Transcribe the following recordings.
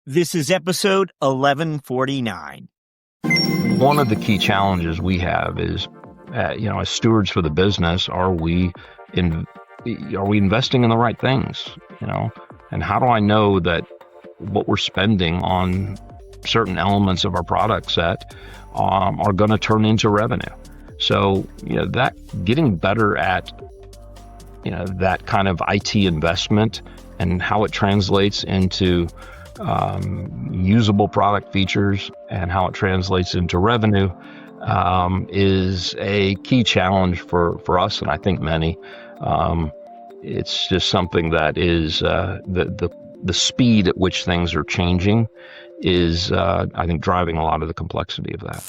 This is episode 1149. One of the key challenges we have is, as stewards for the business, are we investing in the right things? And how do I know that what we're spending on certain elements of our product set are going to turn into revenue? So, that getting better at, that kind of IT investment and how it translates into usable product features and how it translates into revenue is a key challenge for us, and I think many. It's just something that is the speed at which things are changing is, I think, driving a lot of the complexity of that.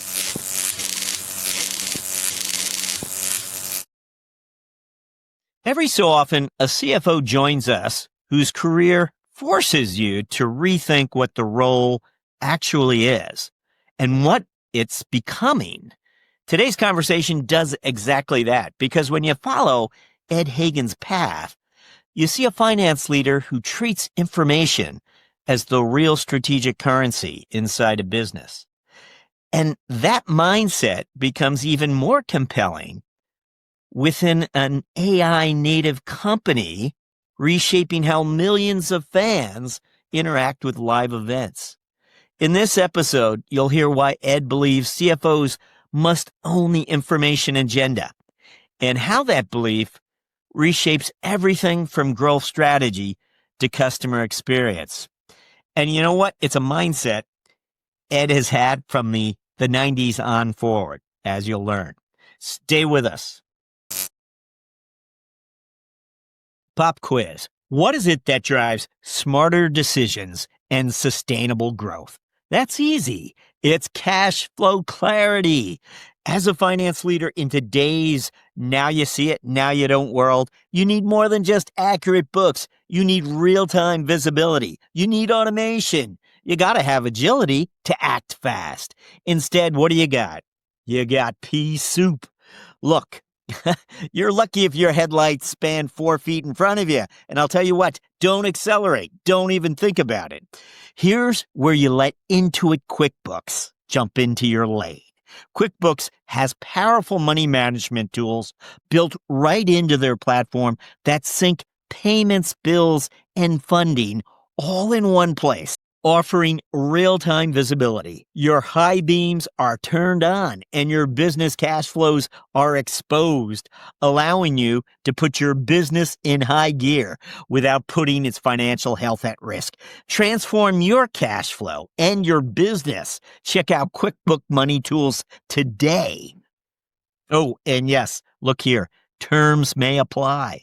Every so often, a CFO joins us whose career forces you to rethink what the role actually is and what it's becoming. Today's conversation does exactly that, because when you follow Ed Hagan's path, you see a finance leader who treats information as the real strategic currency inside a business. And that mindset becomes even more compelling within an AI native company, reshaping how millions of fans interact with live events. In this episode, you'll hear why Ed believes CFOs must own the information agenda and how that belief reshapes everything from growth strategy to customer experience. And you know what? It's a mindset Ed has had from the 90s on forward, as you'll learn. Stay with us. Pop quiz. What is it that drives smarter decisions and sustainable growth? That's easy. It's cash flow clarity. As a finance leader in today's now you see it, now you don't world, you need more than just accurate books. You need real-time visibility. You need automation. You got to have agility to act fast. Instead, what do you got? You got pea soup. Look, you're lucky if your headlights span 4 feet in front of you. And I'll tell you what, don't accelerate. Don't even think about it. Here's where you let Intuit QuickBooks jump into your lane. QuickBooks has powerful money management tools built right into their platform that sync payments, bills, and funding all in one place, offering real-time visibility. Your high beams are turned on and your business cash flows are exposed, allowing you to put your business in high gear without putting its financial health at risk. Transform your cash flow and your business. Check out QuickBook Money Tools today. Oh, and yes, look here. Terms may apply.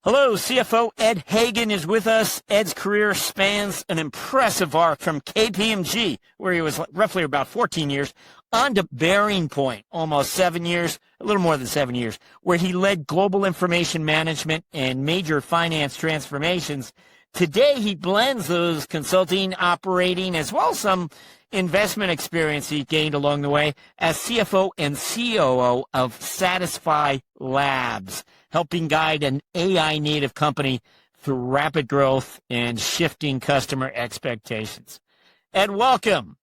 Hello, CFO Ed Hagan is with us. Ed's career spans an impressive arc from KPMG, where he was roughly about 14 years, on to Bearing Point, almost 7 years, a little more than 7 years, where he led global information management and major finance transformations. Today, he blends those consulting, operating, as well as some investment experience he gained along the way as CFO and COO of Satisfi Labs, helping guide an AI native company through rapid growth and shifting customer expectations. Ed, welcome.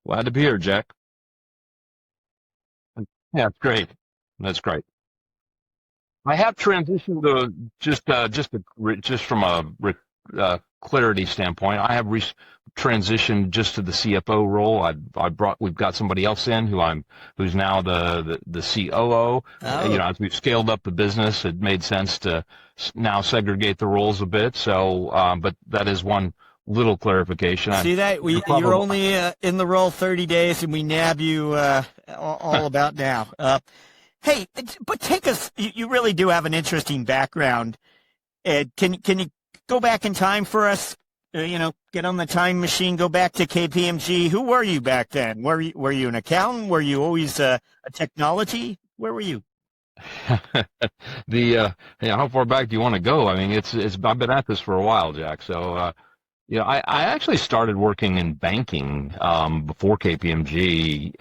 Glad to be here, Jack. Yeah, that's great. That's great. I have transitioned to just from a clarity standpoint. I have transitioned just to the CFO role. We've got somebody else in who's now the COO. Oh. As we've scaled up the business, it made sense to now segregate the roles a bit. So, but that is one little clarification. See that? You're only in the role 30 days, and we nab you all about now. Hey, but take us. You really do have an interesting background. Ed, can you go back in time for us? Get on the time machine, go back to KPMG. Who were you back then? Were you an accountant? Were you always a technology? Where were you? How far back do you want to go? I mean, I've been at this for a while, Jack. So, I actually started working in banking before KPMG.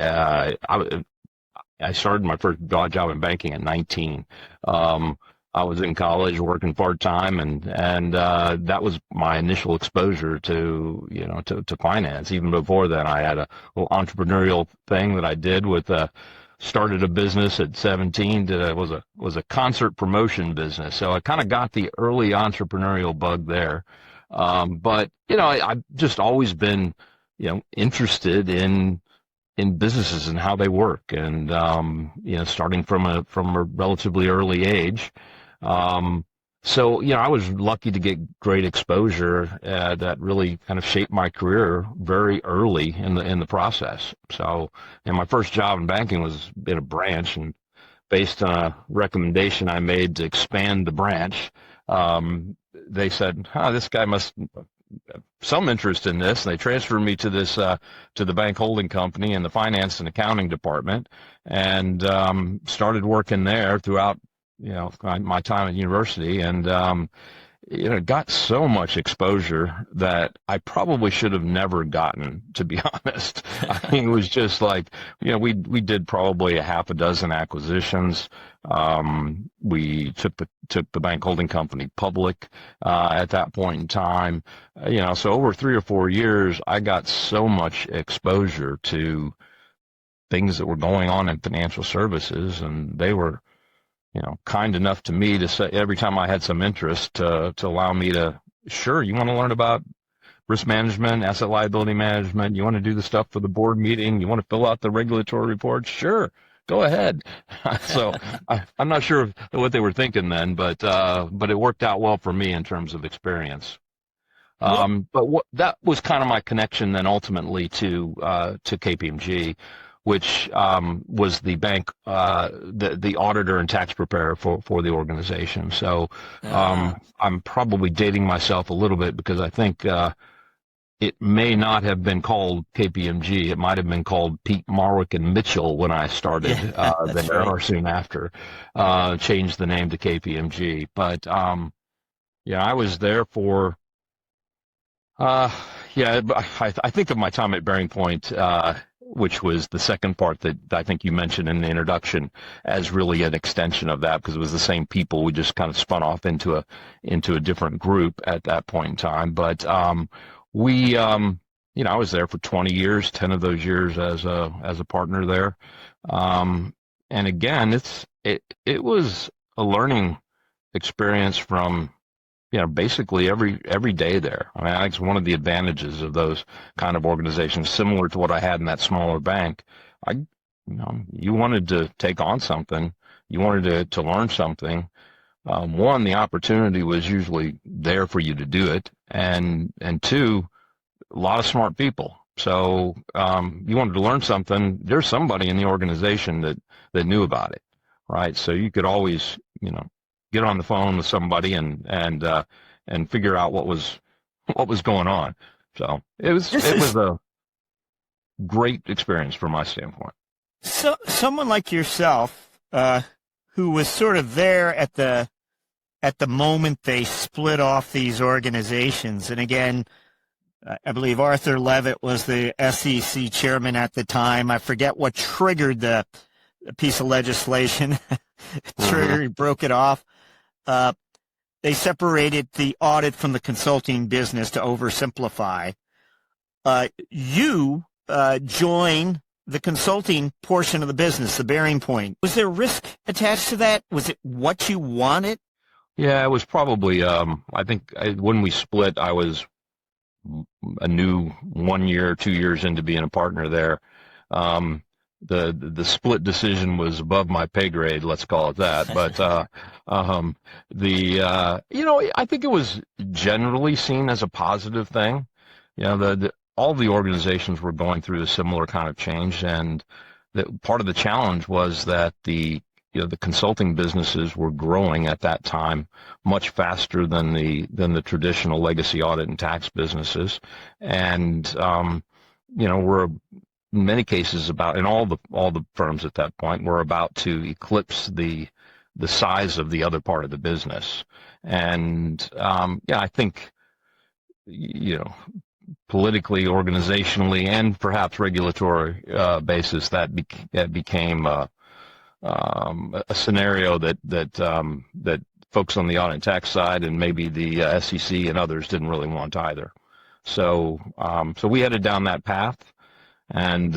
I started my first job in banking at 19. I was in college working part-time, and that was my initial exposure to, to finance. Even before then, I had a little entrepreneurial thing that I did with, started a business at 17 that was a concert promotion business. So I kind of got the early entrepreneurial bug there. But, I've just always been, interested in businesses and how they work, and starting from a relatively early age. So I was lucky to get great exposure that really kind of shaped my career very early in the process. So, my first job in banking was in a branch, and based on a recommendation I made to expand the branch, they said, this guy must some interest in this. And they transferred me to this to the bank holding company in the finance and accounting department, and started working there throughout my time at university, and got so much exposure that I probably should have never gotten, to be honest. I mean, it was just like, we did probably a half a dozen acquisitions. We took the bank holding company public at that point in time. So over 3 or 4 years, I got so much exposure to things that were going on in financial services, and they were kind enough to me to say every time I had some interest to allow me to, sure, you want to learn about risk management, asset liability management, you want to do the stuff for the board meeting, you want to fill out the regulatory reports, sure, go ahead. So I'm not sure what they were thinking then, but it worked out well for me in terms of experience. That was kind of my connection then ultimately to KPMG, which was the bank, the auditor and tax preparer for the organization. So I'm probably dating myself a little bit, because I think it may not have been called KPMG. It might have been called Pete, Marwick, and Mitchell when I started there, right, or soon after. Changed the name to KPMG. But I was there for I think of my time at Bearing Point, which was the second part that I think you mentioned in the introduction, as really an extension of that, because it was the same people. We just kind of spun off into a different group at that point in time. But I was there for 20 years, 10 of those years as a partner there. And again, it was a learning experience from basically every day there. I mean, I think it's one of the advantages of those kind of organizations, similar to what I had in that smaller bank. You wanted to take on something, you wanted to learn something. One, the opportunity was usually there for you to do it, and two, a lot of smart people. So you wanted to learn something, there's somebody in the organization that knew about it, right? So you could always, get on the phone with somebody and figure out what was going on. So it was a great experience from my standpoint. So someone like yourself, who was sort of there at the moment they split off these organizations, and again, I believe Arthur Levitt was the SEC chairman at the time. I forget what triggered the piece of legislation. Broke it off. They separated the audit from the consulting business to oversimplify. You joined the consulting portion of the business, the Bearing Point. Was there risk attached to that? Was it what you wanted? Yeah, it was probably, I think when we split, I was a new 1 year, 2 years into being a partner there. The split decision was above my pay grade, let's call it that. But I think it was generally seen as a positive thing. All the organizations were going through a similar kind of change, and part of the challenge was that the consulting businesses were growing at that time much faster than the traditional legacy audit and tax businesses, and were in many cases and all the firms at that point were about to eclipse the size of the other part of the business. And I think politically, organizationally, and perhaps regulatory basis, that became a scenario that folks on the audit and tax side and maybe the SEC and others didn't really want either. So so we headed down that path, and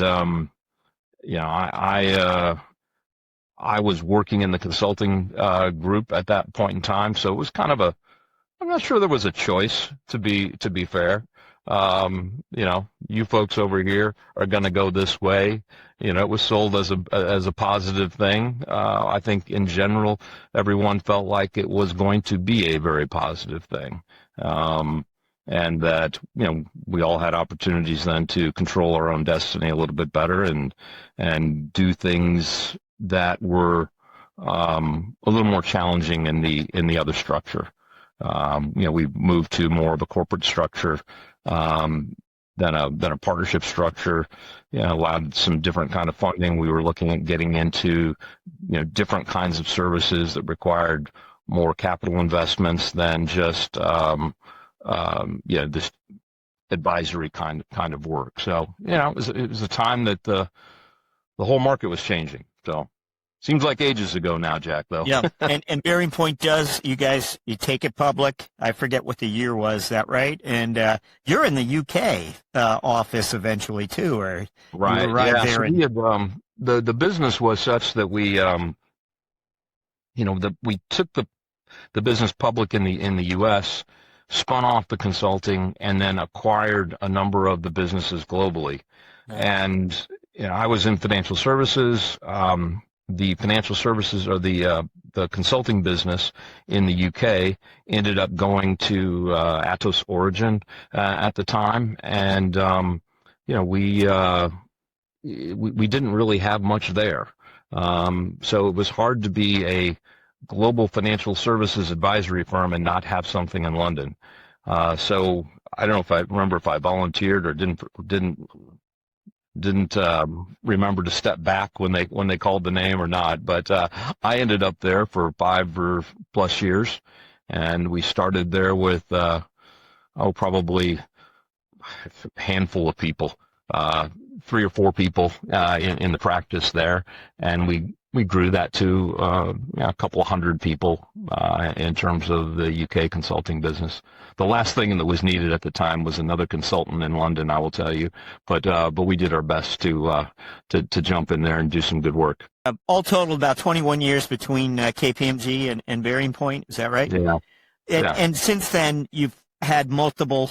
I was working in the consulting group at that point in time, so it was kind of I'm not sure there was a choice, to be fair. You folks over here are going to go this way. It was sold as a positive thing. I think in general, everyone felt like it was going to be a very positive thing. And that, we all had opportunities then to control our own destiny a little bit better and do things that were a little more challenging in the other structure. We moved to more of a corporate structure than a partnership structure. Allowed some different kind of funding. We were looking at getting into different kinds of services that required more capital investments than just this advisory kind of work. So it was a time that the whole market was changing. So seems like ages ago now, Jack, though. Yeah, and Bearing Point you take it public. I forget what the year was, that right? And you're in the UK office eventually too, or right? You arrived there. So we had, the business was such that we we took the business public in the U.S., spun off the consulting, and then acquired a number of the businesses globally. Right. And I was in financial services. The financial services, or the consulting business in the UK, ended up going to Atos Origin at the time, and we didn't really have much there, so it was hard to be a global financial services advisory firm and not have something in London. So I don't know if I volunteered or didn't remember to step back when they called the name or not, but I ended up there for 5 or plus years, and we started there with probably a handful of people, 3 or 4 people in the practice there, and we grew that to a couple of hundred people in terms of the UK consulting business. The last thing that was needed at the time was another consultant in London, I will tell you, but we did our best to jump in there and do some good work. All total, about 21 years between KPMG and Bearing Point. Is that right? Yeah. And since then, you've had multiple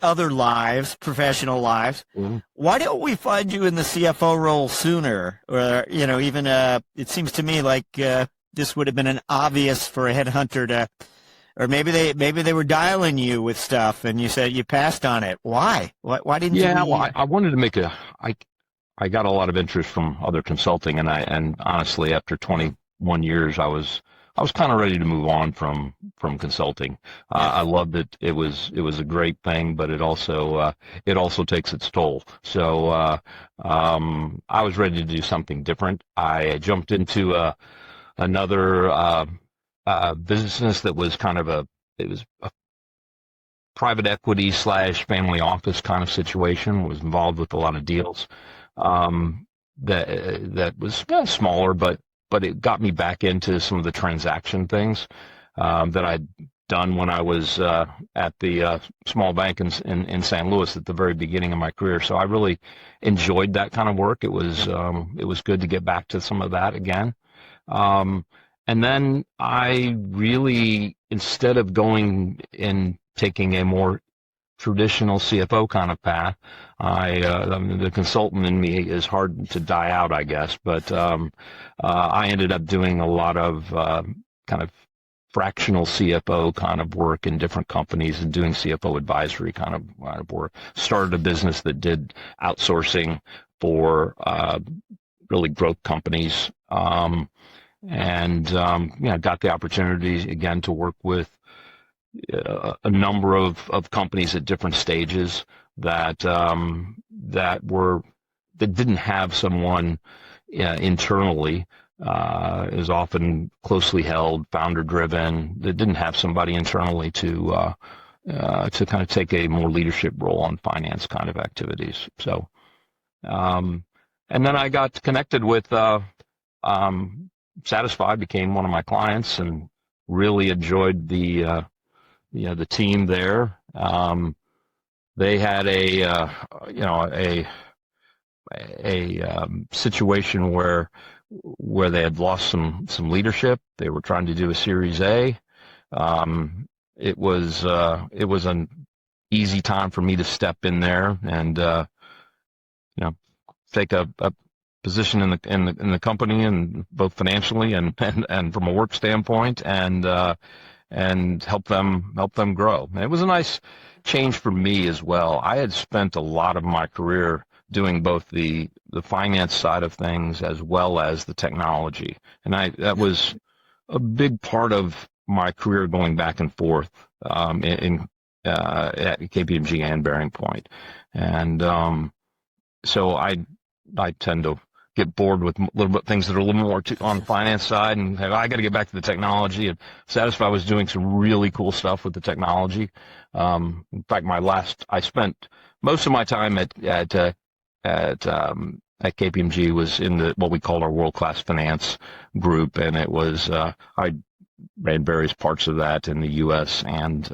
other lives, professional lives. Mm-hmm. Why don't we find you in the CFO role sooner? Or, even it seems to me like this would have been an obvious for a headhunter to, or maybe they were dialing you with stuff and you said you passed on it. Why? Why didn't you? Yeah, well, I wanted to make I got a lot of interest from other consulting, and honestly, after 21 years, I was kind of ready to move on from consulting. I loved it. It was a great thing, but it also takes its toll. So I was ready to do something different. I jumped into another business that was kind of a private equity / family office kind of situation. Was involved with a lot of deals. That was smaller, but it got me back into some of the transaction things that I'd done when I was at the small bank in St. Louis at the very beginning of my career. So I really enjoyed that kind of work. It was good to get back to some of that again. And then I really, instead of going and taking a more traditional CFO kind of path, the consultant in me is hard to die out, I guess, but I ended up doing a lot of kind of fractional CFO kind of work in different companies and doing CFO advisory kind of work. Started a business that did outsourcing for really growth companies, and got the opportunity again to work with a number of companies at different stages that didn't have someone internally. Is often closely held, founder driven. That didn't have somebody internally to kind of take a more leadership role on finance kind of activities. So, and then I got connected with Satisfi, became one of my clients, and really enjoyed the team there. They had a situation where they had lost some leadership. They were trying to do a Series A. It was an easy time for me to step in there and take a position in the company, and both financially and from a work standpoint, and help them grow. And it was a nice change for me as well. I had spent a lot of my career doing both the finance side of things as well as the technology, and that was a big part of my career, going back and forth at KPMG and Bearing Point. And so I tend to get bored with a little bit things that are a little more on the finance side, and I got to get back to the technology. And Satisfi was doing some really cool stuff with the technology. In fact, I spent most of my time at KPMG was in what we called our world-class finance group, and it was I ran various parts of that in the U.S. and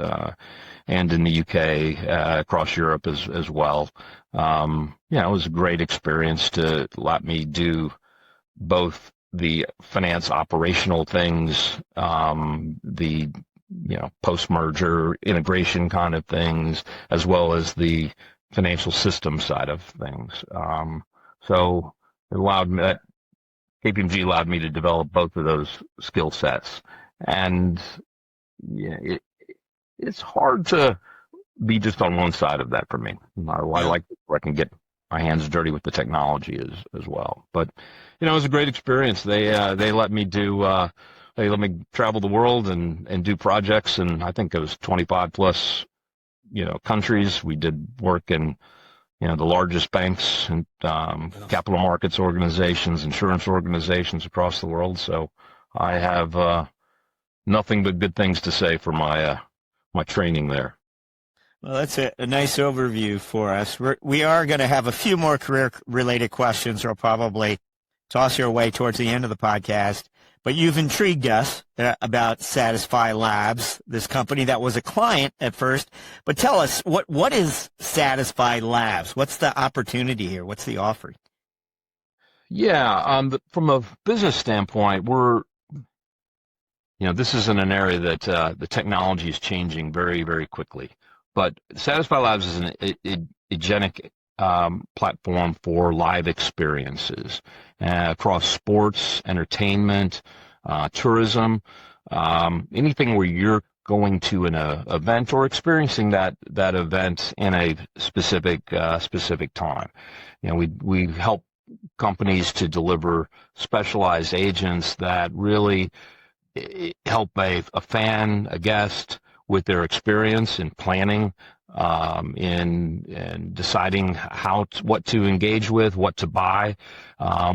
in the U.K., across Europe as well. It was a great experience to let me do both the finance operational things, the post-merger integration kind of things, as well as the financial system side of things. So it KPMG allowed me to develop both of those skill sets. And it's hard to be just on one side of that for me. I like where I can get my hands dirty with the technology as well. But it was a great experience. They let me travel the world and do projects, and I think it was 25 plus countries. We did work in the largest banks and capital markets organizations, insurance organizations across the world. So I have nothing but good things to say for my training there. Well, that's a nice overview for us. We are going to have a few more career-related questions. I'll probably toss your way towards the end of the podcast. But you've intrigued us about Satisfi Labs, this company that was a client at first. But tell us, what is Satisfi Labs? What's the opportunity here? What's the offering? Yeah, from a business standpoint, this isn't an area that the technology is changing very, very quickly. But Satisfi Labs is an agentic platform for live experiences across sports, entertainment, tourism, anything where you're going to an event or experiencing that event in a specific time. We help companies to deliver specialized agents that really help a fan, a guest, with their experience in planning, in deciding what to engage with, what to buy,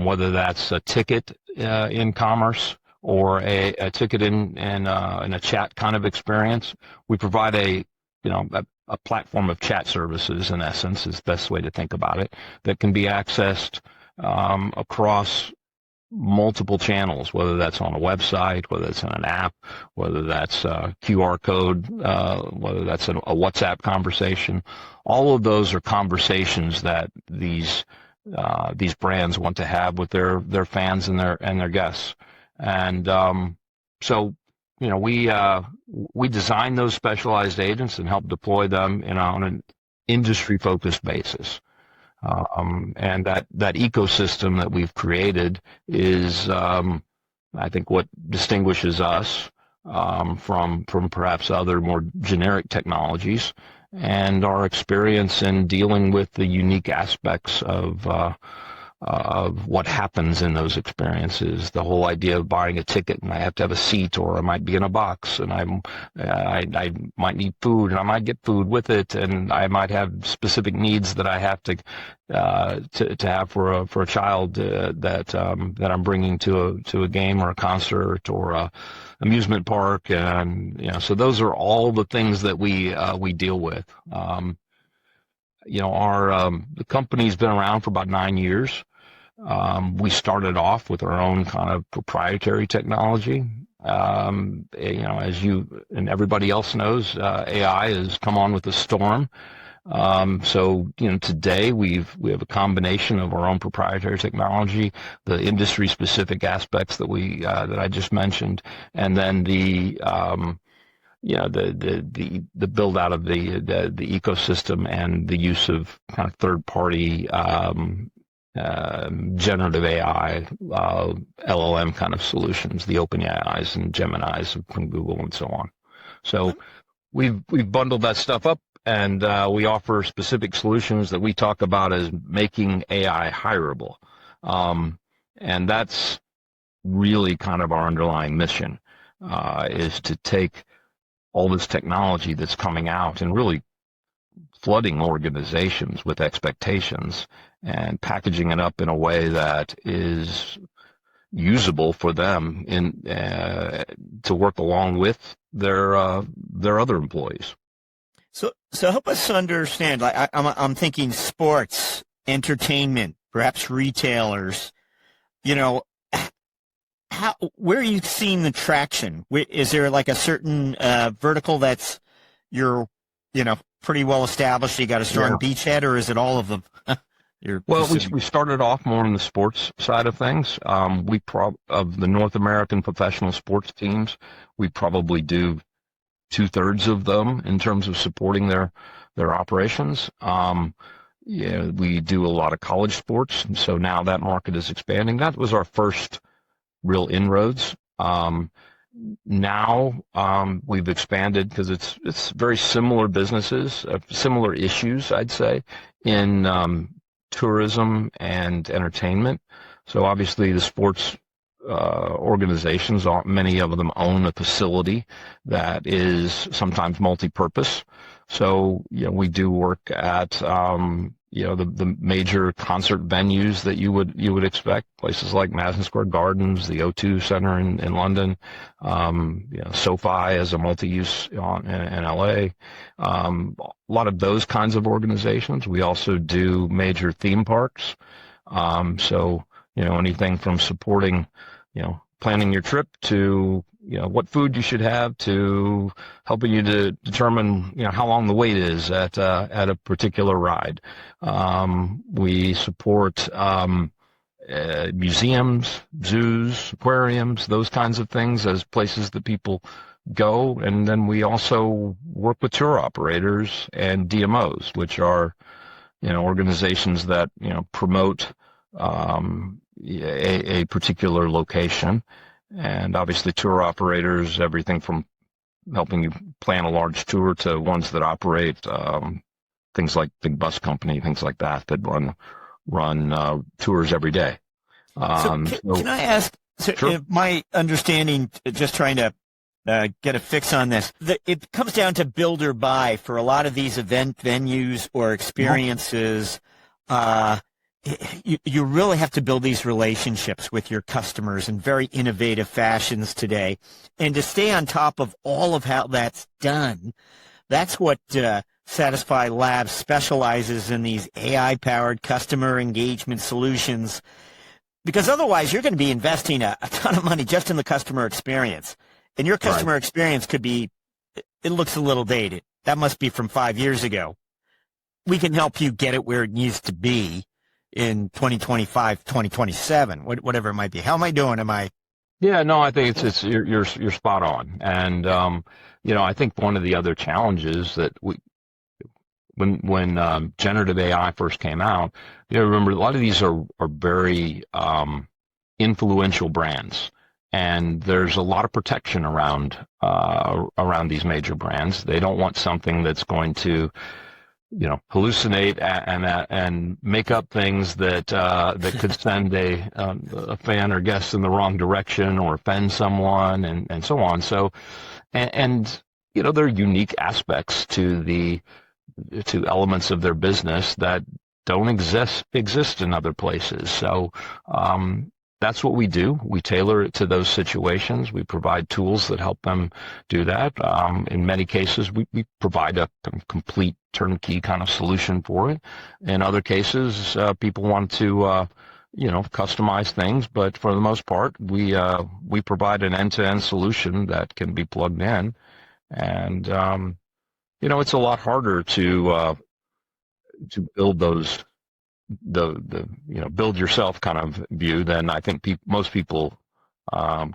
whether that's a ticket in commerce or a ticket in a chat kind of experience. We provide a platform of chat services, in essence, is the best way to think about it, that can be accessed across multiple channels, whether that's on a website, whether it's on an app, whether that's a QR code, whether that's a WhatsApp conversation. All of those are conversations that these brands want to have with their fans and their guests. And so we design those specialized agents and help deploy them on an industry focused basis. And that ecosystem that we've created is, I think, what distinguishes us from perhaps other more generic technologies, and our experience in dealing with the unique aspects of what happens in those experiences. The whole idea of buying a ticket and I have to have a seat, or I might be in a box, and I might need food, and I might get food with it, and I might have specific needs that I have to have for a child that I'm bringing to a game or a concert or a amusement park, and so those are all the things that we deal with. The company's been around for about 9 years. We started off with our own kind of proprietary technology. As you and everybody else knows, AI has come on with a storm. So, today we have a combination of our own proprietary technology, the industry-specific aspects that I just mentioned, and then the build out of the ecosystem and the use of kind of third-party generative AI, LLM kind of solutions, the OpenAIs and Geminis from Google and so on. So we've bundled that stuff up, and we offer specific solutions that we talk about as making AI hireable. And that's really kind of our underlying mission, is to take all this technology that's coming out and really flooding organizations with expectations and packaging it up in a way that is usable for them to work along with their other employees. So help us understand. Like I'm thinking sports, entertainment, perhaps retailers. Where are you seeing the traction? Is there like a certain vertical that's you're pretty well established? You got a strong beachhead, or is it all of them? We started off more on the sports side of things. Of the North American professional sports teams, we probably do 2/3 of them in terms of supporting their operations. We do a lot of college sports, and so now that market is expanding. That was our first real inroads. Now we've expanded because it's very similar businesses, similar issues, I'd say, in tourism and entertainment. So obviously the sports organizations, many of them own a facility that is sometimes multi-purpose. So we do work at the major concert venues that you would expect, places like Madison Square Gardens, the O2 Center in London, SoFi as a multi-use in LA, a lot of those kinds of organizations. We also do major theme parks, so anything from supporting planning your trip to what food you should have, to helping you to determine how long the wait is at a particular ride. We support museums, zoos, aquariums, those kinds of things as places that people go. And then we also work with tour operators and DMOs, which are organizations that promote a particular location. And obviously tour operators, everything from helping you plan a large tour to ones that operate things like big bus company, things like that run tours every day. Can I ask, sure. My understanding, just trying to get a fix on this, it comes down to build or buy for a lot of these event venues or experiences. You really have to build these relationships with your customers in very innovative fashions today. And to stay on top of all of how that's done, that's what Satisfi Labs specializes in, these AI-powered customer engagement solutions. Because otherwise, you're going to be investing a ton of money just in the customer experience. And your customer experience could be, it looks a little dated. That must be from 5 years ago. We can help you get it where it needs to be in 2025, 2027, whatever it might be. How am I doing? Yeah, no, I think you're spot on. And, I think one of the other challenges that when generative AI first came out, remember a lot of these are very influential brands, and there's a lot of protection around these major brands. They don't want something that's going to hallucinate and make up things that could send a fan or guest in the wrong direction or offend someone and so on. So, and there are unique aspects to elements of their business that don't exist in other places. So, that's what we do. We tailor it to those situations. We provide tools that help them do that. In many cases, we provide a complete turnkey kind of solution for it. In other cases, people want to, customize things, but for the most part, we provide an end-to-end solution that can be plugged in, and it's a lot harder to build those build yourself kind of view than I think most people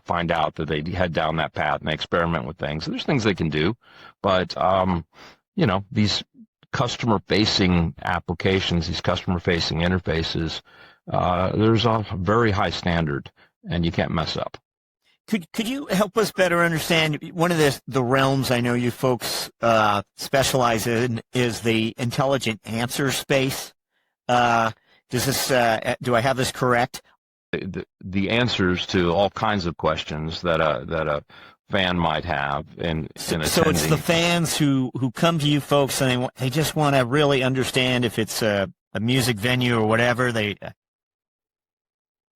find out that they head down that path and they experiment with things. There's things they can do, but these customer-facing applications, these customer-facing interfaces, there's a very high standard, and you can't mess up. Could you help us better understand one of the realms I know you folks specialize in is the intelligent answer space? Do I have this correct? The answers to all kinds of questions that a fan might have in attending. So it's the fans who come to you folks and they just want to really understand if it's a music venue or whatever. They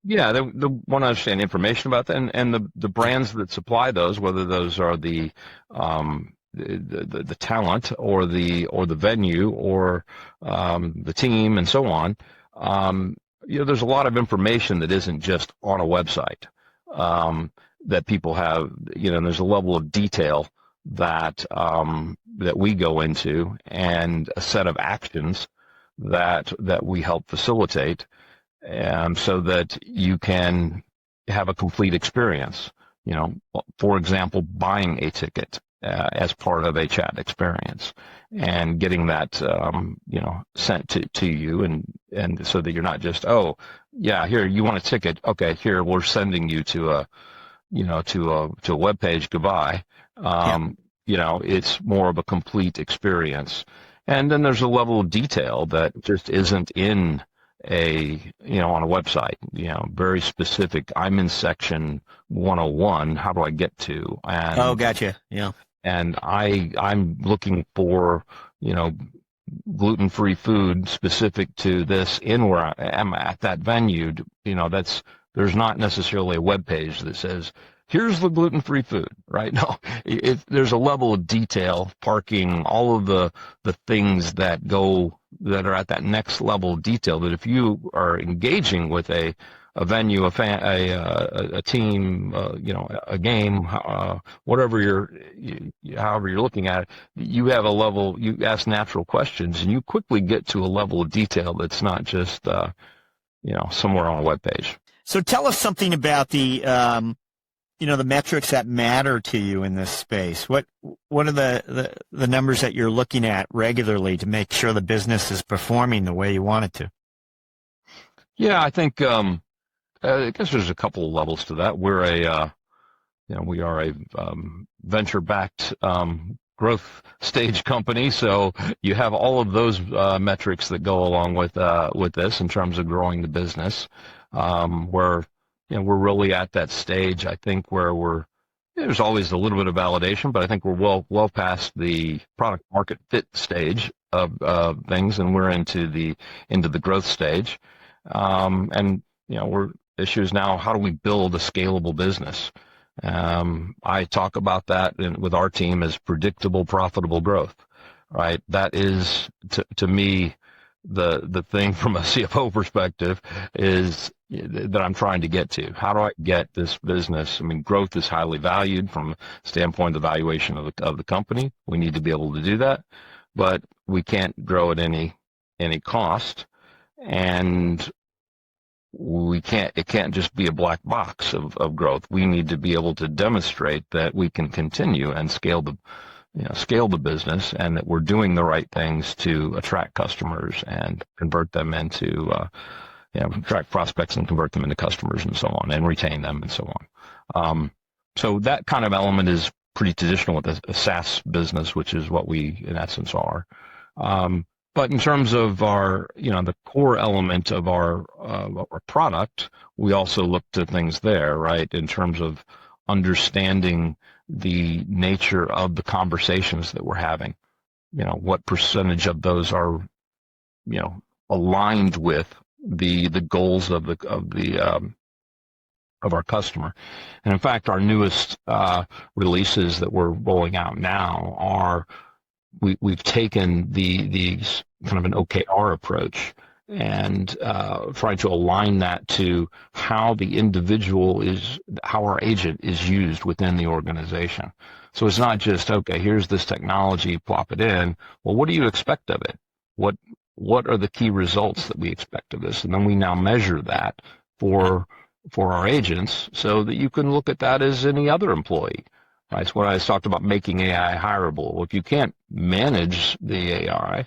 want to understand information about that, and the brands that supply those, whether those are the talent or the venue or the team and so on. There's a lot of information that isn't just on a website that people have. There's a level of detail that we go into, and a set of actions that we help facilitate, so that you can have a complete experience. For example, buying a ticket as part of a chat experience and getting that sent to you, and so that you're not just, oh yeah, here you want a ticket, okay, here we're sending you to a web page, goodbye. It's more of a complete experience. And then there's a level of detail that just isn't in on a website, very specific. I'm in section 101. How do I get to? And, oh, gotcha. Yeah. And I'm looking for, gluten-free food specific to this in where I am at that venue. There's not necessarily a web page that says, here's the gluten-free food, right? No, there's a level of detail, parking, all of the things that are at that next level of detail, that if you are engaging with a venue, a team, a game, whatever however you're looking at it, you have a level, you ask natural questions, and you quickly get to a level of detail that's not just, somewhere on a web page. So tell us something about the metrics that matter to you in this space. What are the numbers that you're looking at regularly to make sure the business is performing the way you want it to? Yeah, I think, I guess there's a couple of levels to that. We are a venture-backed growth stage company, so you have all of those metrics that go along with this in terms of growing the business. Where we're really at that stage, I think, where there's always a little bit of validation, but I think we're well past the product market fit stage of things, and we're into the growth stage. We're issues now, how do we build a scalable business? I talk about that with our team as predictable, profitable growth, right? That is, to me, the thing from a CFO perspective is that I'm trying to get to. How do I get this business? I mean, growth is highly valued from the standpoint of the valuation of the company. We need to be able to do that, but we can't grow at any cost, and it can't just be a black box of growth. We need to be able to demonstrate that we can continue and scale the business, and that we're doing the right things to attract customers and convert them into, attract prospects and convert them into customers and so on, and retain them and so on. So that kind of element is pretty traditional with a SaaS business, which is what we in essence are. But in terms of our, the core element of our product, we also look to things there, right? In terms of understanding the nature of the conversations that we're having. What percentage of those are, aligned with the goals of our customer. And in fact, our newest releases that we're rolling out now are, we've taken the kind of an OKR approach, and trying to align that to how how our agent is used within the organization. So it's not just, okay, here's this technology, plop it in. Well, what do you expect of it? What are the key results that we expect of this? And then we now measure that for our agents so that you can look at that as any other employee. Right? It's what I talked about, making AI hireable. Well, if you can't manage the AI,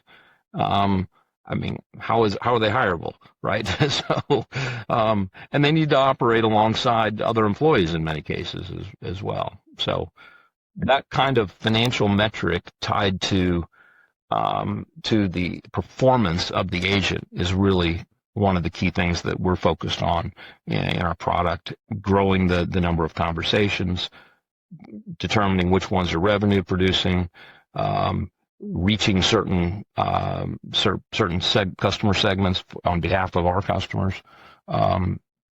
how are they hireable, right? So, and they need to operate alongside other employees in many cases as well. So that kind of financial metric tied to the performance of the agent is really one of the key things that we're focused on in our product, growing the number of conversations, determining which ones are revenue producing, reaching certain customer segments on behalf of our customers,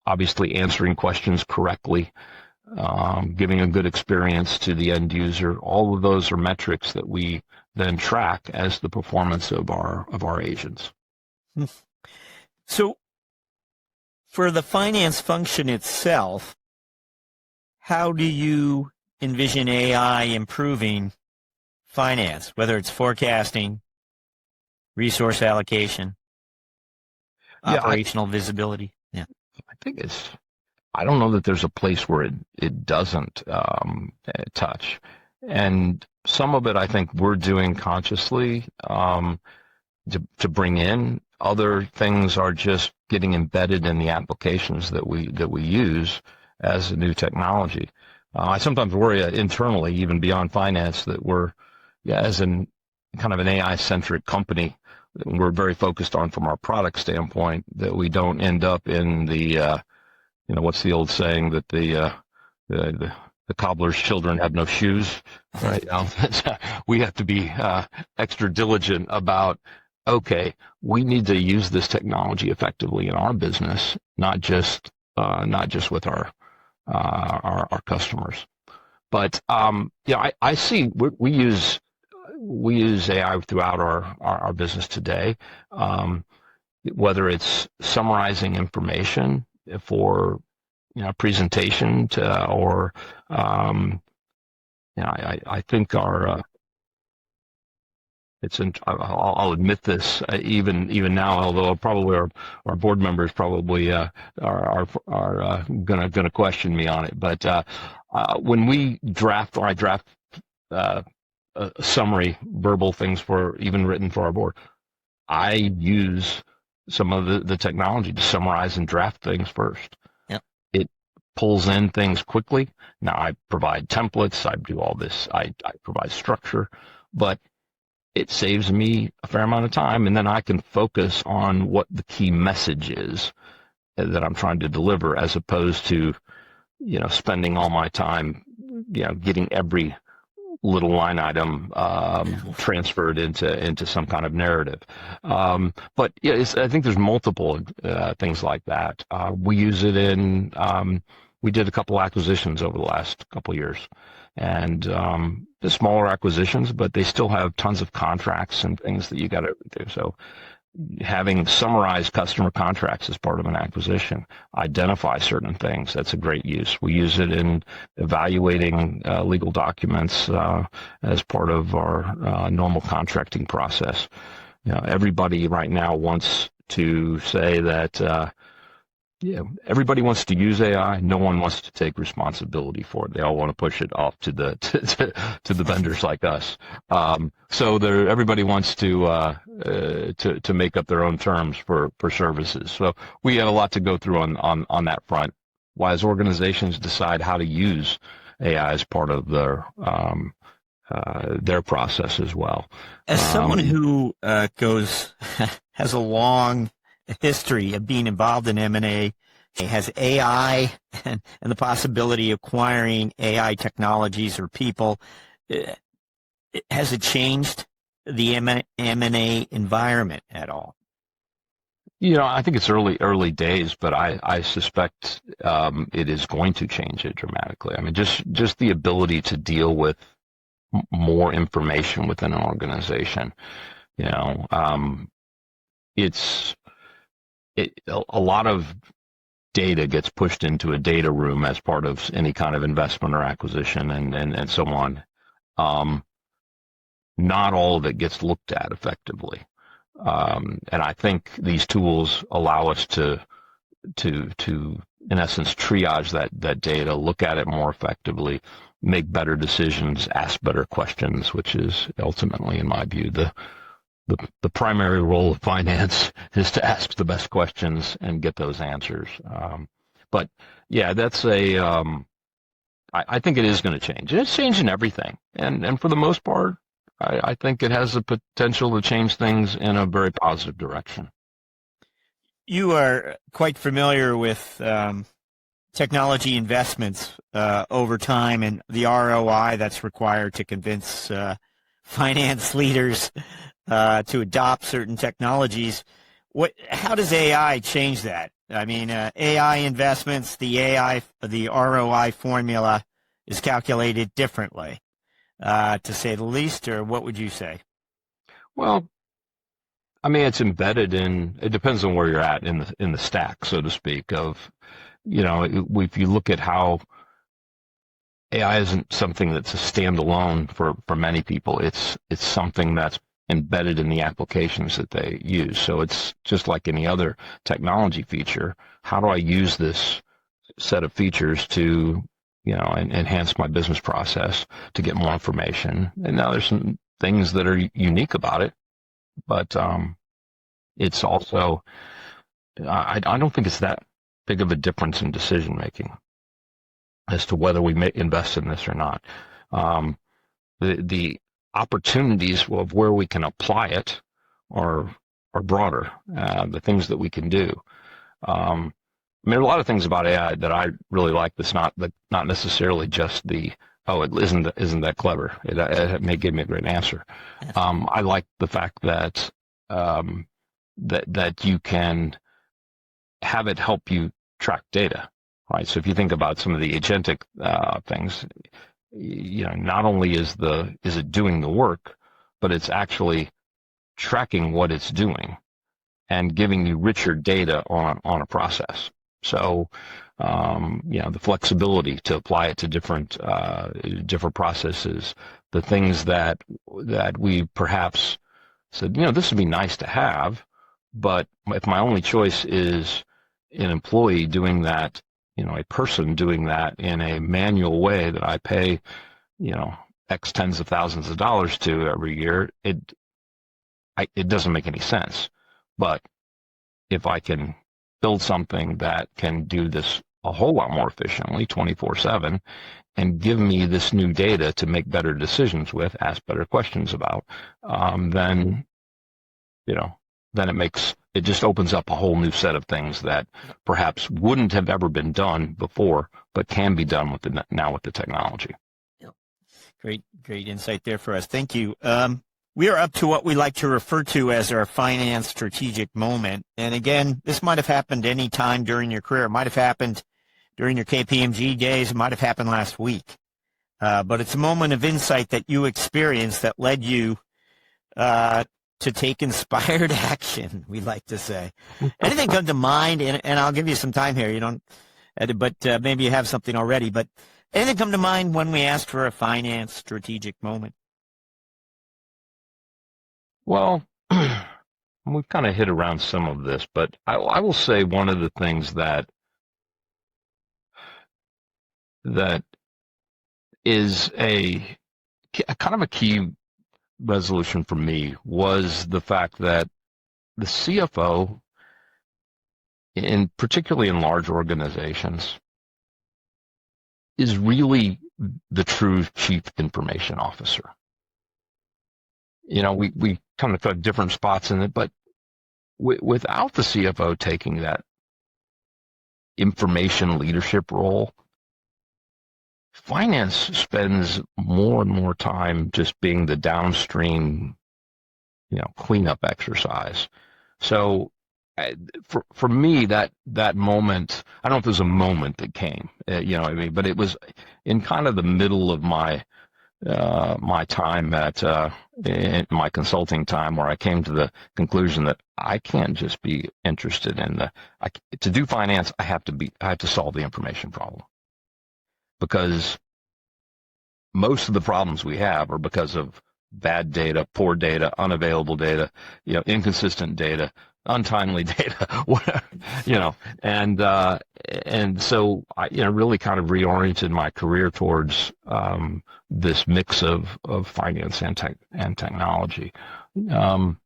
obviously answering questions correctly, giving a good experience to the end user. All of those are metrics that we then track as the performance of our agents. So for the finance function itself, how do you envision AI improving finance, whether it's forecasting, resource allocation, operational visibility? Yeah, I don't know that there's a place where it doesn't touch. And some of it I think we're doing consciously to bring in. Other things are just getting embedded in the applications that we use as a new technology. I sometimes worry internally, even beyond finance, that we're, as an kind of an AI-centric company, we're very focused on from our product standpoint, that we don't end up in the, what's the old saying, that the cobbler's children have no shoes, right? We have to be extra diligent about, okay, we need to use this technology effectively in our business, not just with our customers. But I see we use AI throughout our business today, whether it's summarizing information for presentation or I think I'll admit this even now, although probably our board members probably are gonna question me on it. But when we draft, or I draft summary verbal things for even written for our board, I use some of the technology to summarize and draft things first. Yep. It pulls in things quickly. Now I provide templates, I do all this, I provide structure, but it saves me a fair amount of time, and then I can focus on what the key message is that I'm trying to deliver, as opposed to, spending all my time, getting every little line item transferred into some kind of narrative. But I think there's multiple things like that. We use it we did a couple acquisitions over the last couple of years, and the smaller acquisitions, but they still have tons of contracts and things that you got to do. So having summarized customer contracts as part of an acquisition, identify certain things, that's a great use. We use it in evaluating legal documents as part of our normal contracting process. Everybody right now wants to say that everybody wants to use AI. No one wants to take responsibility for it. They all want to push it off to the to the vendors like us. So everybody wants to make up their own terms for services. So we have a lot to go through on that front. Why, as organizations decide how to use AI as part of their process as well. As someone who has a long history of being involved in M&A, has AI and the possibility of acquiring AI technologies or people, has it changed the M&A environment at all? I think it's early days, but I suspect it is going to change it dramatically. I mean, just the ability to deal with more information within an organization. a lot of data gets pushed into a data room as part of any kind of investment or acquisition and so on. Not all of it gets looked at effectively. And I think these tools allow us to in essence triage that data, look at it more effectively, make better decisions, ask better questions, which is ultimately, in my view, the primary role of finance is to ask the best questions and get those answers. But yeah, that's I think it is going to change. It's changing everything. And for the most part, I think it has the potential to change things in a very positive direction. You are quite familiar with technology investments over time and the ROI that's required to convince finance leaders to adopt certain technologies. How does AI change that? I mean, AI investments, the ROI formula is calculated differently, to say the least, or what would you say? Well, I mean, it's embedded in. It depends on where you're at in the stack, so to speak. If you look at how AI isn't something that's a standalone for many people. It's something that's embedded in the applications that they use. So it's just like any other technology feature. How do I use this set of features to, enhance my business process to get more information? And now there's some things that are unique about it, but it's also, I don't think it's that big of a difference in decision making as to whether we may invest in this or not. The opportunities of where we can apply it are broader. The things that we can do. There are a lot of things about AI that I really like. That's not necessarily just it isn't that clever. It may give me a great answer. I like the fact that that you can have it help you track data, right? So if you think about some of the agentic things, not only is it doing the work, but it's actually tracking what it's doing and giving you richer data on a process. So, the flexibility to apply it to different processes, the things that we perhaps said, this would be nice to have, but if my only choice is an employee doing that, a person doing that in a manual way that I pay, X tens of thousands of dollars to every year, it doesn't make any sense. But if I can build something that can do this a whole lot more efficiently, 24/7, and give me this new data to make better decisions with, ask better questions about, then it just opens up a whole new set of things that perhaps wouldn't have ever been done before, but can be done with the technology. Great insight there for us. Thank you. We are up to what we like to refer to as our finance strategic moment. And again, this might have happened any time during your career. It might have happened during your KPMG days. It might have happened last week. But it's a moment of insight that you experienced that led you to take inspired action, we like to say. Anything come to mind, and I'll give you some time here, but maybe you have something already, but anything come to mind when we asked for a finance strategic moment? Well, we've kind of hit around some of this, but I will say one of the things that is a kind of a key resolution for me was the fact that the CFO, particularly in large organizations, is really the true chief information officer. We kind of got different spots in it, but without the CFO taking that information leadership role, finance spends more and more time just being the downstream, cleanup exercise. So for me, that moment, I don't know if there's a moment that came, but it was in kind of the middle of my my time in my consulting time, where I came to the conclusion that I can't just be interested in to do finance. I have to solve the information problem, because most of the problems we have are because of bad data, poor data, unavailable data, inconsistent data, untimely data, whatever, and so I, really kind of reoriented my career towards this mix of finance and technology. One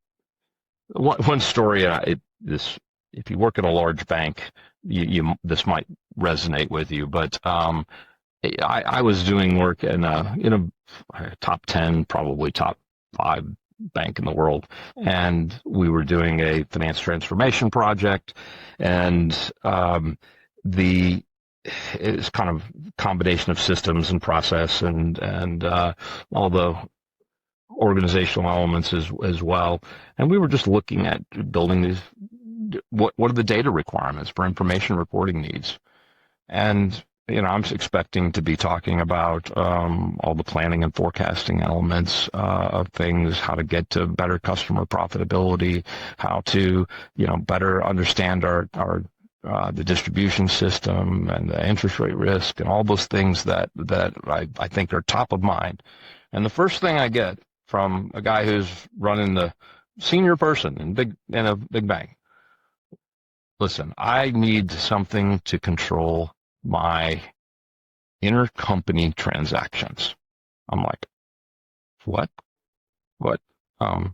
story, if you work at a large bank, this might resonate with you, but I was doing work in a top 10, probably top 5 bank in the world, and we were doing a finance transformation project, and it's kind of combination of systems and process and all the organizational elements as well. And we were just looking at building these. What are the data requirements for information reporting needs? And I'm expecting to be talking about all the planning and forecasting elements of things, how to get to better customer profitability, how to, better understand the distribution system and the interest rate risk and all those things that I think are top of mind. And the first thing I get from a guy who's running the senior person in a big bank, listen, I need something to control my intercompany transactions. I'm like, what? I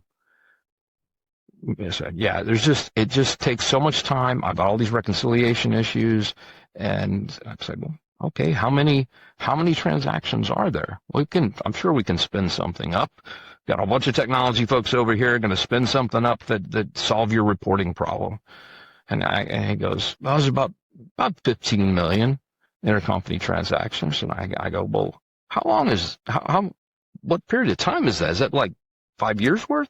said, yeah, it just takes so much time. I've got all these reconciliation issues. And I said, well, okay, how many transactions are there? I'm sure we can spin something up. Got a bunch of technology folks over here going to spin something up that solve your reporting problem. And he goes, well, it's about 15 million intercompany transactions. And I go, well, what period of time is that? Is that like 5 years worth?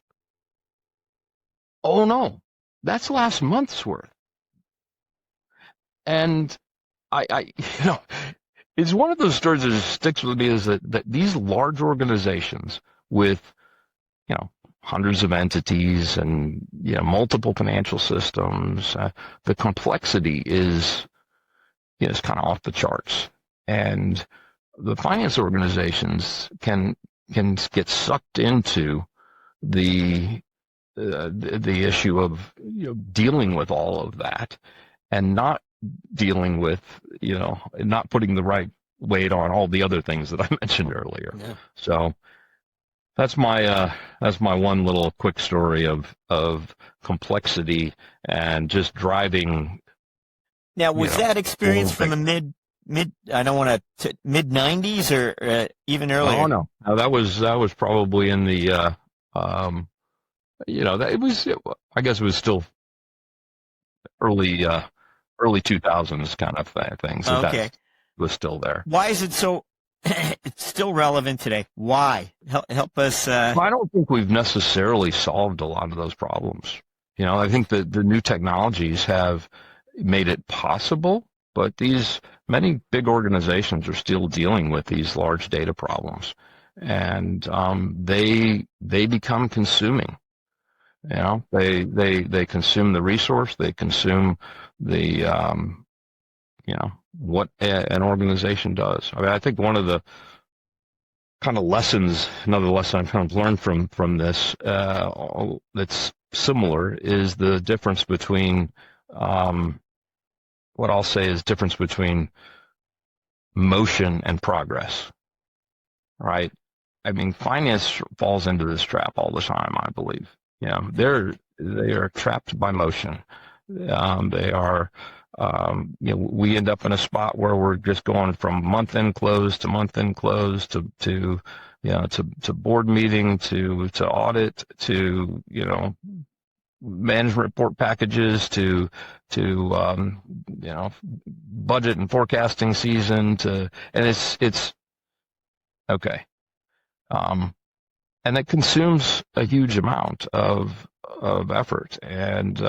Oh no, that's last month's worth. And I it's one of those stories that just sticks with me, is that these large organizations with, hundreds of entities and, multiple financial systems, the complexity is kind of off the charts. And the finance organizations can get sucked into the issue of dealing with all of that, and not dealing with not putting the right weight on all the other things that I mentioned earlier. Yeah. So that's my one little quick story of complexity and just driving. Now, was that experience from the mid I don't want to mid 90s or even earlier? Oh no, that was probably in the I guess it was still early 2000s kind of thing. So okay, that was still there. Why is it so? It's still relevant today. Why? Help us. Well, I don't think we've necessarily solved a lot of those problems. I think that the new technologies have made it possible, but many big organizations are still dealing with these large data problems, and they become consuming. They consume the resource, they consume the what an organization does. I mean, I think one of the kind of another lesson I've kind of learned from this that's similar, is the difference between what I'll say is difference between motion and progress, right? I mean, finance falls into this trap all the time, I believe. They are trapped by motion. They are, we end up in a spot where we're just going from month-end close to month-end close to board meeting to audit to management report packages to budget and forecasting season and it's okay. And it consumes a huge amount of effort. And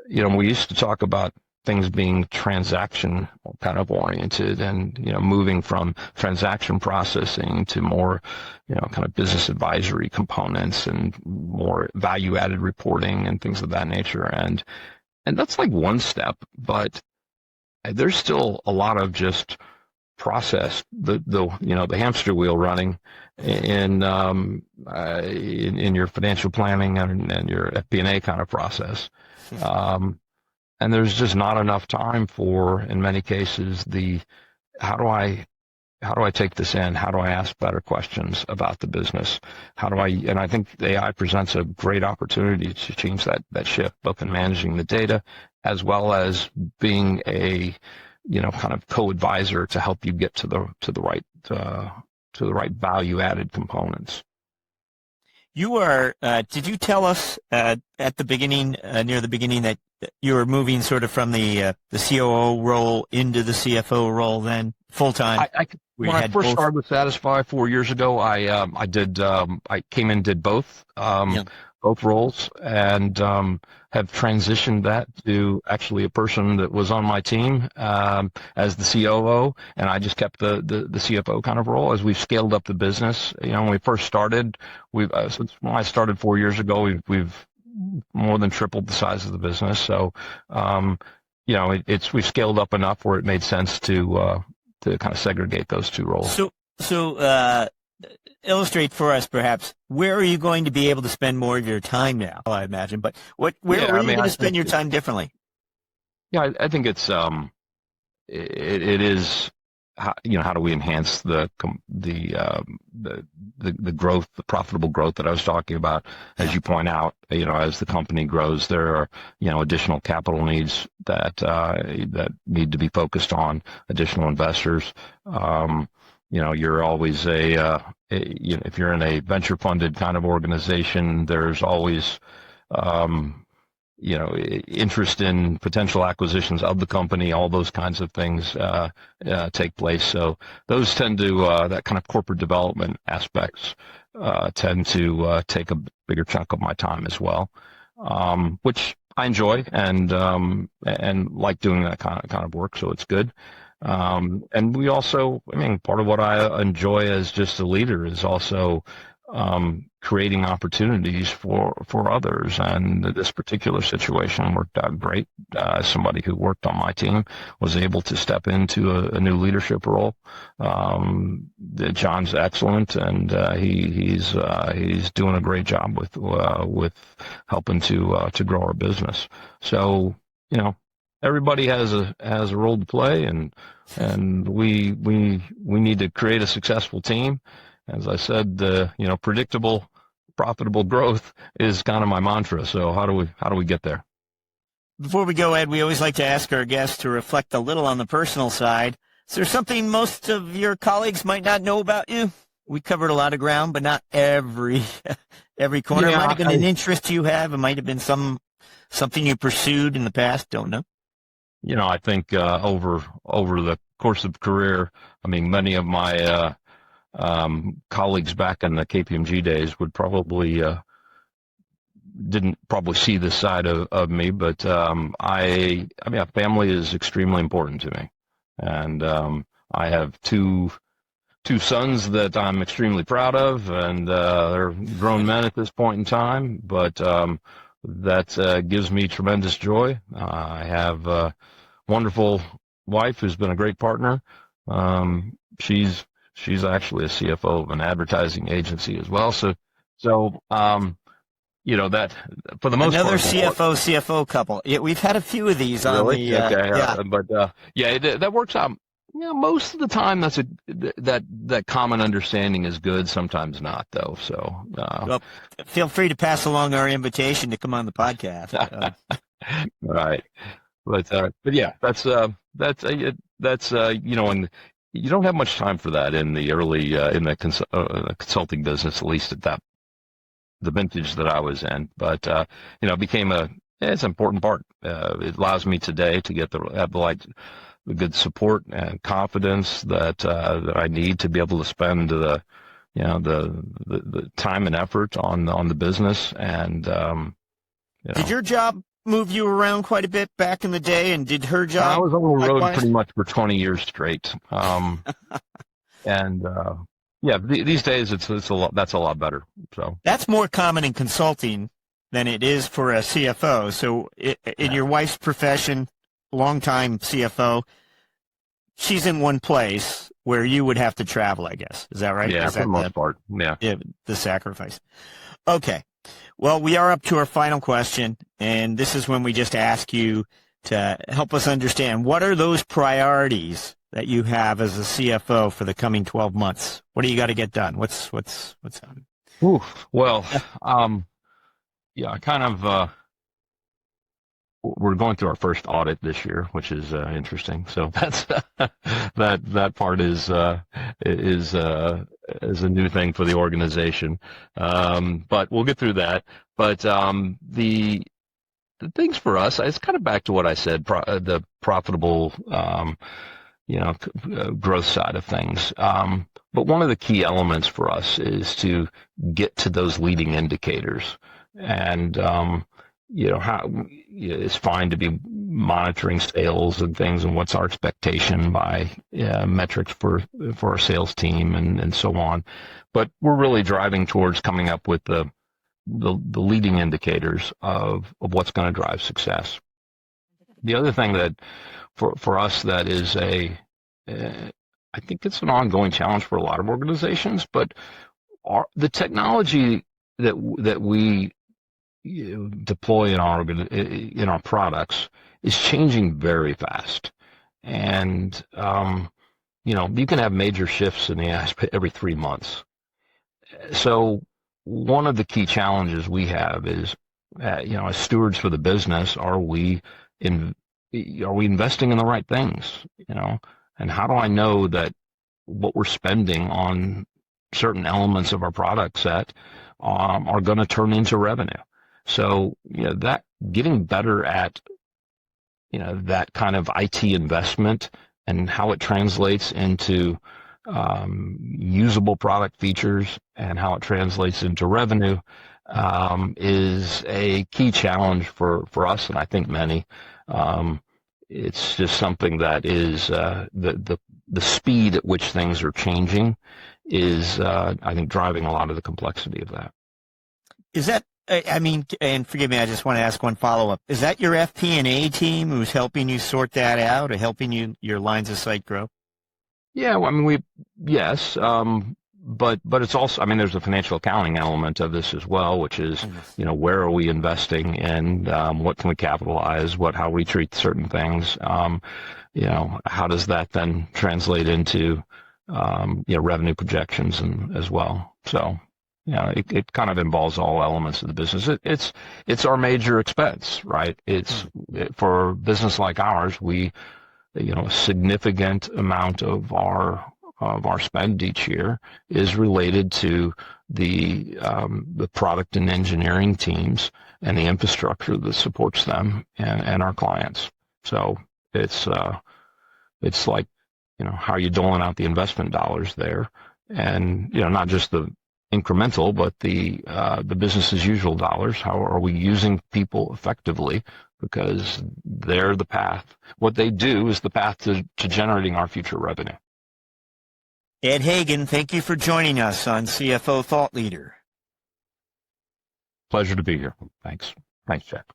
we used to talk about things being transaction kind of oriented, and moving from transaction processing to more kind of business advisory components and more value added reporting and things of that nature. And that's like one step, but there's still a lot of just process, the hamster wheel running in your financial planning and your FP&A kind of process. And there's just not enough time for, in many cases, how do I take this in? How do I ask better questions about the business? And I think AI presents a great opportunity to change that shift, both in managing the data as well as being a, kind of co-advisor to help you get to the right value added components. You are, did you tell us at the beginning, near the beginning, that you were moving sort of from the COO role into the CFO role then, full-time? When I first started with Satisfi 4 years ago, I came in and did both roles, and have transitioned that to actually a person that was on my team as the COO, and I just kept the CFO kind of role as we've scaled up the business. When we first started, since when I started 4 years ago, we've more than tripled the size of the business. So, we've scaled up enough where it made sense to kind of segregate those two roles. So illustrate for us, perhaps, where are you going to be able to spend more of your time now, I imagine, but where are you going to spend your time differently? Yeah, I think it is, how do we enhance the growth, the profitable growth that I was talking about? As you point out, as the company grows, there are, additional capital needs that need to be focused on, additional investors. You're always if you're in a venture funded kind of organization, there's always, interest in potential acquisitions of the company, all those kinds of things take place. So those tend to, that kind of corporate development aspects tend to take a bigger chunk of my time as well, which I enjoy and like doing that kind of work. So it's good. And we also, part of what I enjoy as just a leader is also creating opportunities for others. And this particular situation worked out great. Somebody who worked on my team was able to step into a new leadership role. John's excellent, and he's doing a great job with helping to grow our business. So, everybody has a role to play, and we need to create a successful team. As I said, predictable, profitable growth is kind of my mantra. So how do we get there? Before we go, Ed, we always like to ask our guests to reflect a little on the personal side. Is there something most of your colleagues might not know about you? We covered a lot of ground, but not every corner. It might have been an interest you have. It might have been something you pursued in the past. Don't know. I think over the course of career, many of my colleagues back in the KPMG days would probably didn't see this side of me, but family is extremely important to me, and I have two sons that I'm extremely proud of, and they're grown men at this point in time, but that gives me tremendous joy. I have a wonderful wife who's been a great partner. She's actually a CFO of an advertising agency as well. So that for the most another part, CFO couple. Yeah, we've had a few of these on the. Okay, that works out. Most of the time, that common understanding is good. Sometimes not, though. So, well, feel free to pass along our invitation to come on the podcast. Right, but yeah, that's and you don't have much time for that in the early in the consulting business, at least at the vintage that I was in. But it became it's an important part. It allows me today to have the good support and confidence that I need to be able to spend the time and effort on the business. And did your job move you around quite a bit back in the day and did her job? I was on the road likewise? pretty much for 20 years straight. And yeah, these days it's a lot. That's a lot better. So That's more common in consulting than it is for a CFO. So in your wife's profession, longtime CFO, she's in one place where you would have to travel, I guess. Is that right? yeah, Is for that the most part, yeah. the sacrifice? Okay. Well, we are up to our final question, and this is when we just ask you to help us understand what are those priorities that you have as a CFO for the coming 12 months? What do you got to get done? What's on? Oof. Well, yeah, I kind of we're going through our first audit this year, which is interesting. So that's that part is a new thing for the organization. But we'll get through that. But the things for us, it's kind of back to what I said, the profitable growth side of things. But one of the key elements for us is to get to those leading indicators. And how it's fine to be monitoring sales and things, and what's our expectation by metrics for our sales team and so on. But we're really driving towards coming up with the leading indicators of what's going to drive success. The other thing that for us that is I think it's an ongoing challenge for a lot of organizations, but the technology that we deploy in our products is changing very fast, and you can have major shifts in the aspect every 3 months. So one of the key challenges we have is, as stewards for the business, are we investing in the right things? And how do I know that what we're spending on certain elements of our product set are going to turn into revenue? So that getting better at that kind of IT investment and how it translates into usable product features and how it translates into revenue is a key challenge for us, and I think many. It's just something that is the speed at which things are changing is I think driving a lot of the complexity of that. Is that, I mean, and forgive me, I just want to ask one follow-up. Is that your FP&A team who's helping you sort that out or helping your lines of sight grow? Yeah, well, I mean, yes, but it's also, I mean, there's a financial accounting element of this as well, which is, where are we investing and what can we capitalize, how we treat certain things, how does that then translate into, revenue projections as well. So, it kind of involves all elements of the business. It's our major expense, right? For a business like ours, a significant amount of our spend each year is related to the product and engineering teams and the infrastructure that supports them and our clients. So it's like, how are you doling out the investment dollars there, and not just the incremental, but the business as usual dollars. How are we using people effectively? Because they're the path. What they do is the path to generating our future revenue. Ed Hagan, thank you for joining us on CFO Thought Leader. Pleasure to be here. Thanks, Jack.